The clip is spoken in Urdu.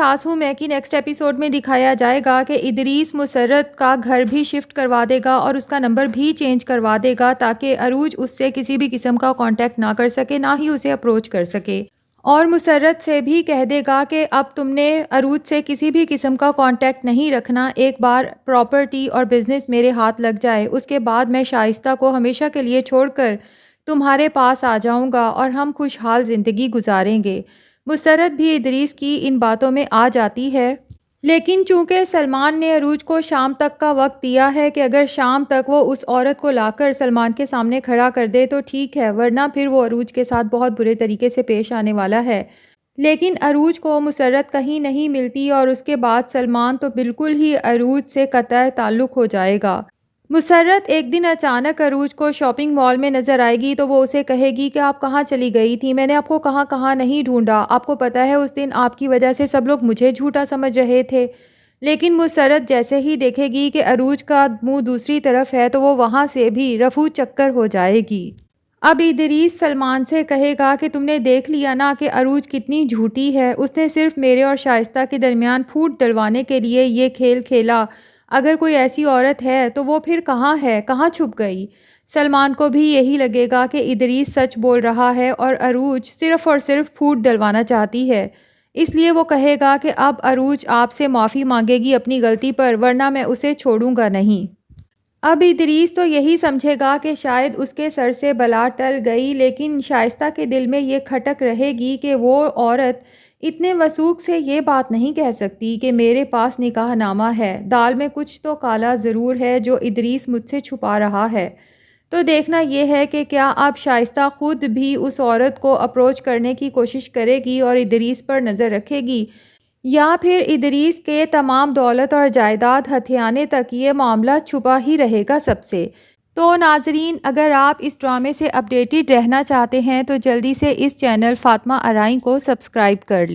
ساس ہوں میں کی نیکسٹ ایپیسوڈ میں دکھایا جائے گا کہ ادریس مسرت کا گھر بھی شفٹ کروا دے گا اور اس کا نمبر بھی چینج کروا دے گا تاکہ عروج اس سے کسی بھی قسم کا کانٹیکٹ نہ کر سکے، نہ ہی اسے اپروچ کر سکے، اور مسرت سے بھی کہہ دے گا کہ اب تم نے عروج سے کسی بھی قسم کا کانٹیکٹ نہیں رکھنا، ایک بار پراپرٹی اور بزنس میرے ہاتھ لگ جائے اس کے بعد میں شائستہ کو ہمیشہ کے لیے چھوڑ کر تمہارے پاس آ جاؤں گا اور ہم خوشحال زندگی گزاریں گے۔ مسرت بھی ادریس کی ان باتوں میں آ جاتی ہے، لیکن چونکہ سلمان نے عروج کو شام تک کا وقت دیا ہے کہ اگر شام تک وہ اس عورت کو لا کر سلمان کے سامنے کھڑا کر دے تو ٹھیک ہے، ورنہ پھر وہ عروج کے ساتھ بہت برے طریقے سے پیش آنے والا ہے۔ لیکن عروج کو مسرت کہیں نہیں ملتی اور اس کے بعد سلمان تو بالکل ہی عروج سے قطع تعلق ہو جائے گا۔ مسرت ایک دن اچانک عروج کو شاپنگ مال میں نظر آئے گی تو وہ اسے کہے گی کہ آپ کہاں چلی گئی تھی، میں نے آپ کو کہاں کہاں نہیں ڈھونڈا، آپ کو پتہ ہے اس دن آپ کی وجہ سے سب لوگ مجھے جھوٹا سمجھ رہے تھے۔ لیکن مسرت جیسے ہی دیکھے گی کہ عروج کا منہ دوسری طرف ہے تو وہ وہاں سے بھی رفو چکر ہو جائے گی۔ اب ادریس سلمان سے کہے گا کہ تم نے دیکھ لیا نا کہ عروج کتنی جھوٹی ہے، اس نے صرف میرے اور شائستہ کے درمیان پھوٹ ڈلوانے کے لیے یہ کھیل کھیلا، اگر کوئی ایسی عورت ہے تو وہ پھر کہاں ہے، کہاں چھپ گئی؟ سلمان کو بھی یہی لگے گا کہ ادریس سچ بول رہا ہے اور عروج صرف اور صرف پھوٹ ڈلوانا چاہتی ہے، اس لیے وہ کہے گا کہ اب عروج آپ سے معافی مانگے گی اپنی غلطی پر، ورنہ میں اسے چھوڑوں گا نہیں۔ اب ادریس تو یہی سمجھے گا کہ شاید اس کے سر سے بلا ٹل گئی، لیکن شائستہ کے دل میں یہ کھٹک رہے گی کہ وہ عورت اتنے وثوق سے یہ بات نہیں کہہ سکتی کہ میرے پاس نکاح نامہ ہے، دال میں کچھ تو کالا ضرور ہے جو ادریس مجھ سے چھپا رہا ہے۔ تو دیکھنا یہ ہے کہ کیا اب شائستہ خود بھی اس عورت کو اپروچ کرنے کی کوشش کرے گی اور ادریس پر نظر رکھے گی، یا پھر ادریس کے تمام دولت اور جائیداد ہتھیانے تک یہ معاملہ چھپا ہی رہے گا سب سے۔ تو ناظرین، اگر آپ اس ڈرامے سے اپڈیٹڈ رہنا چاہتے ہیں تو جلدی سے اس چینل فاطمہ ارائیں کو سبسکرائب کر لیں۔